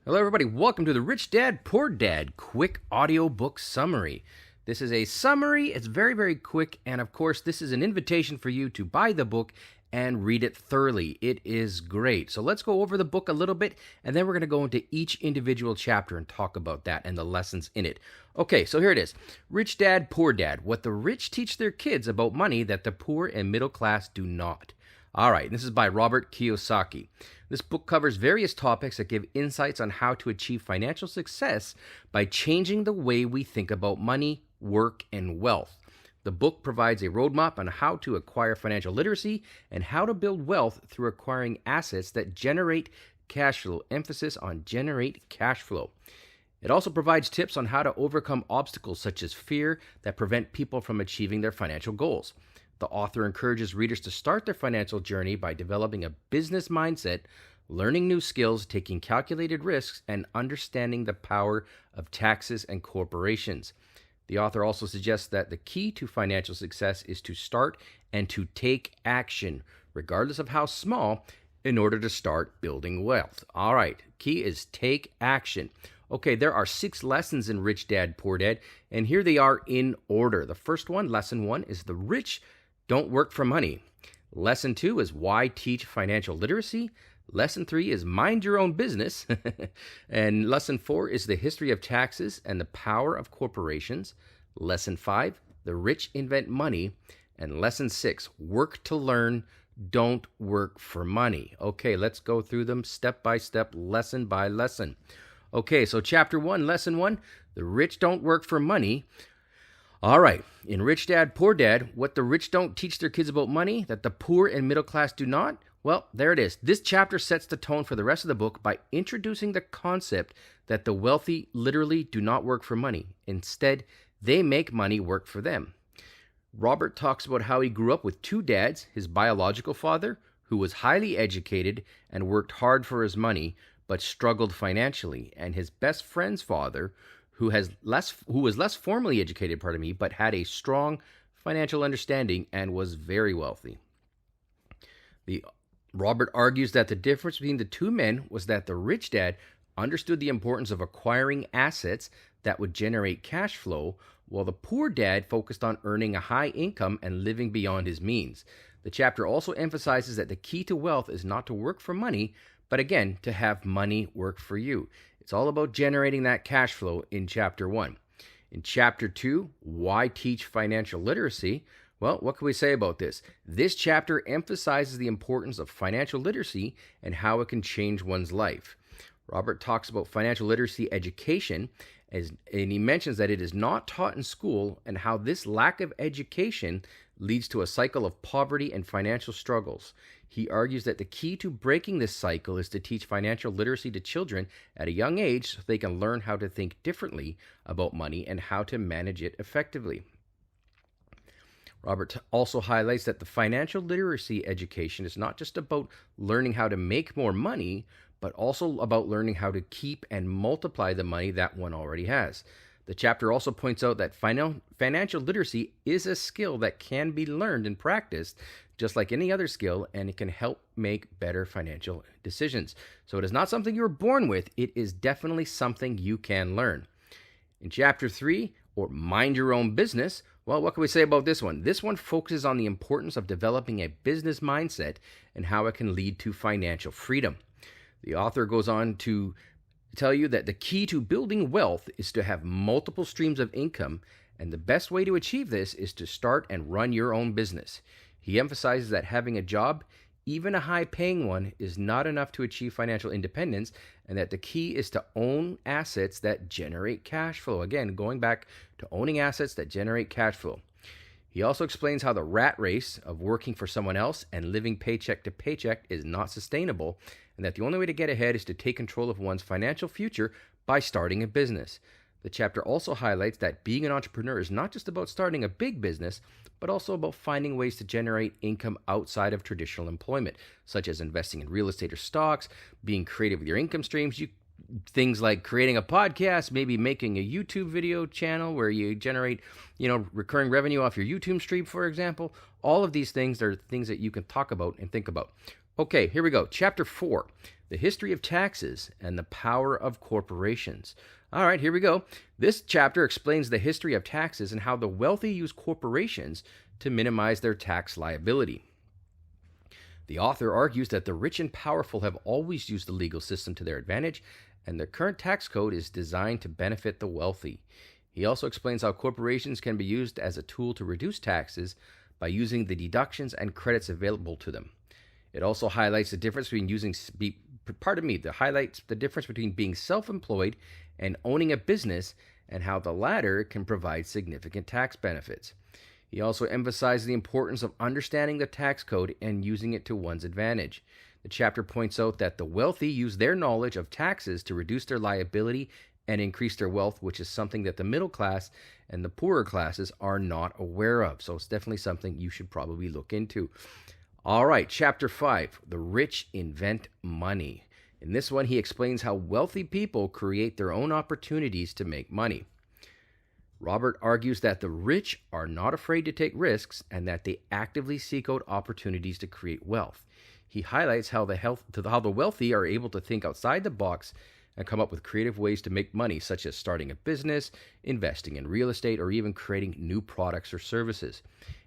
Hello, everybody. Welcome to the Rich Dad, Poor Dad quick audiobook summary. This is a summary. It's very, very quick. And of course, this is an invitation for you to buy the book and read it thoroughly. It is great. So let's go over the book a little bit, and then we're going to go into each individual chapter and talk about that and the lessons in it. Okay, so here it is. Rich Dad, Poor Dad. What the rich teach their kids about money that the poor and middle class do not. All right, this is by Robert Kiyosaki. This book covers various topics that give insights on how to achieve financial success by changing the way we think about money, work, and wealth. The book provides a roadmap on how to acquire financial literacy and how to build wealth through acquiring assets that generate cash flow. Emphasis on generate cash flow. It also provides tips on how to overcome obstacles such as fear that prevent people from achieving their financial goals. The author encourages readers to start their financial journey by developing a business mindset, learning new skills, taking calculated risks, and understanding the power of taxes and corporations. The author also suggests that the key to financial success is to start and to take action, regardless of how small, in order to start building wealth. All right, key is take action. Okay, there are 6 lessons in Rich Dad, Poor Dad, and here they are in order. The first one, lesson 1, is the rich don't work for money. Lesson 2 is why teach financial literacy. Lesson 3 is mind your own business. And lesson 4 is the history of taxes and the power of corporations. Lesson 5, the rich invent money. And lesson 6, work to learn, don't work for money. Okay, let's go through them step by step, lesson by lesson. Okay, so chapter 1, lesson 1, the rich don't work for money. All right, in Rich Dad, Poor Dad, what the rich don't teach their kids about money that the poor and middle class do not? Well, there it is. This chapter sets the tone for the rest of the book by introducing the concept that the wealthy literally do not work for money. Instead, they make money work for them. Robert talks about how he grew up with 2 dads, his biological father, who was highly educated and worked hard for his money, but struggled financially, and his best friend's father, who was less formally educated, but had a strong financial understanding and was very wealthy. Robert argues that the difference between the 2 men was that the rich dad understood the importance of acquiring assets that would generate cash flow, while the poor dad focused on earning a high income and living beyond his means. The chapter also emphasizes that the key to wealth is not to work for money, but again, to have money work for you. It's all about generating that cash flow in chapter 1. In chapter 2, why teach financial literacy? Well, what can we say about this? This chapter emphasizes the importance of financial literacy and how it can change one's life. Robert talks about financial literacy education, and he mentions that it is not taught in school and how this lack of education leads to a cycle of poverty and financial struggles. He argues that the key to breaking this cycle is to teach financial literacy to children at a young age so they can learn how to think differently about money and how to manage it effectively. Robert also highlights that the financial literacy education is not just about learning how to make more money, but also about learning how to keep and multiply the money that one already has. The chapter also points out that financial literacy is a skill that can be learned and practiced just like any other skill, and it can help make better financial decisions. So it is not something you're born with. It is definitely something you can learn. In chapter 3, or mind your own business, well, what can we say about this one? This one focuses on the importance of developing a business mindset and how it can lead to financial freedom. The author goes on to tell you that the key to building wealth is to have multiple streams of income, and the best way to achieve this is to start and run your own business. He emphasizes that having a job, even a high-paying one, is not enough to achieve financial independence, and that the key is to own assets that generate cash flow. Again, going back to owning assets that generate cash flow. He also explains how the rat race of working for someone else and living paycheck to paycheck is not sustainable, and that the only way to get ahead is to take control of one's financial future by starting a business. The chapter also highlights that being an entrepreneur is not just about starting a big business, but also about finding ways to generate income outside of traditional employment, such as investing in real estate or stocks, being creative with your income streams. Things like creating a podcast, maybe making a YouTube video channel where you generate, recurring revenue off your YouTube stream, for example. All of these things are things that you can talk about and think about. Okay, here we go. Chapter 4, The History of Taxes and the Power of Corporations. All right, here we go. This chapter explains the history of taxes and how the wealthy use corporations to minimize their tax liability. The author argues that the rich and powerful have always used the legal system to their advantage, and the current tax code is designed to benefit the wealthy. He also explains how corporations can be used as a tool to reduce taxes by using the deductions and credits available to them. It also highlights the difference between highlights the difference between being self-employed and owning a business, and how the latter can provide significant tax benefits. He also emphasizes the importance of understanding the tax code and using it to one's advantage. The chapter points out that the wealthy use their knowledge of taxes to reduce their liability and increase their wealth, which is something that the middle class and the poorer classes are not aware of. So it's definitely something you should probably look into. All right, Chapter 5, The Rich Invent Money. In this one, he explains how wealthy people create their own opportunities to make money. Robert argues that the rich are not afraid to take risks and that they actively seek out opportunities to create wealth. He highlights how the wealthy are able to think outside the box and come up with creative ways to make money, such as starting a business, investing in real estate, or even creating new products or services.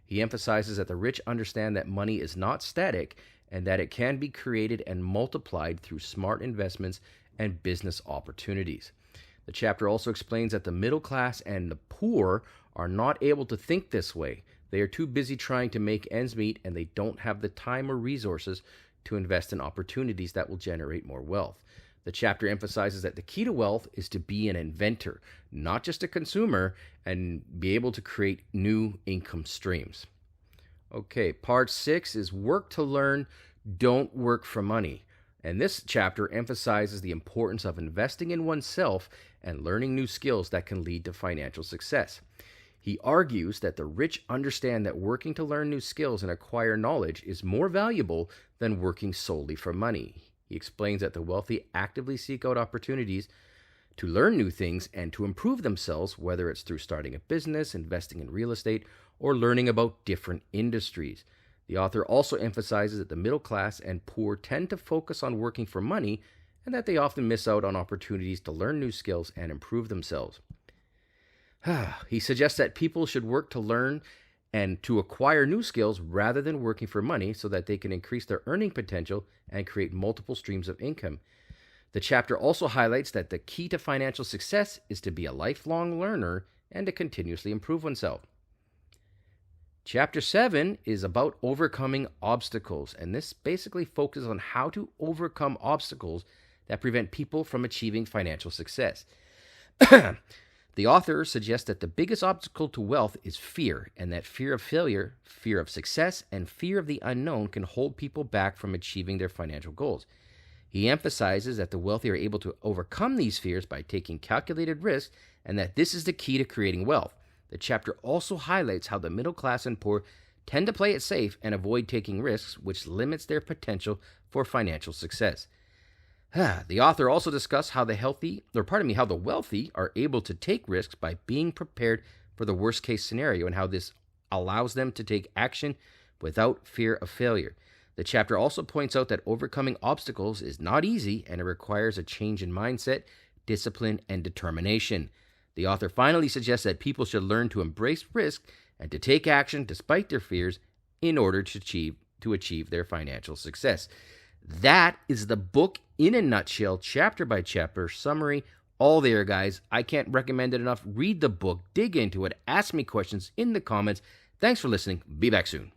He emphasizes that the rich understand that money is not static and that it can be created and multiplied through smart investments and business opportunities. The chapter also explains that the middle class and the poor are not able to think this way. They are too busy trying to make ends meet, and they don't have the time or resources to invest in opportunities that will generate more wealth. The chapter emphasizes that the key to wealth is to be an inventor, not just a consumer, and be able to create new income streams. Okay, part 6 is work to learn, don't work for money. And this chapter emphasizes the importance of investing in oneself and learning new skills that can lead to financial success. He argues that the rich understand that working to learn new skills and acquire knowledge is more valuable than working solely for money. He explains that the wealthy actively seek out opportunities to learn new things and to improve themselves, whether it's through starting a business, investing in real estate, or learning about different industries. The author also emphasizes that the middle class and poor tend to focus on working for money and that they often miss out on opportunities to learn new skills and improve themselves. He suggests that people should work to learn and to acquire new skills rather than working for money so that they can increase their earning potential and create multiple streams of income. The chapter also highlights that the key to financial success is to be a lifelong learner and to continuously improve oneself. Chapter 7 is about overcoming obstacles, and this basically focuses on how to overcome obstacles that prevent people from achieving financial success. The author suggests that the biggest obstacle to wealth is fear, and that fear of failure, fear of success, and fear of the unknown can hold people back from achieving their financial goals. He emphasizes that the wealthy are able to overcome these fears by taking calculated risks, and that this is the key to creating wealth. The chapter also highlights how the middle class and poor tend to play it safe and avoid taking risks, which limits their potential for financial success. The author also discussed how the wealthy are able to take risks by being prepared for the worst case scenario and how this allows them to take action without fear of failure. The chapter also points out that overcoming obstacles is not easy and it requires a change in mindset, discipline, and determination. The author finally suggests that people should learn to embrace risk and to take action despite their fears in order to achieve their financial success. That is the book in a nutshell, chapter by chapter, summary, all there, guys. I can't recommend it enough. Read the book, dig into it, ask me questions in the comments. Thanks for listening. Be back soon.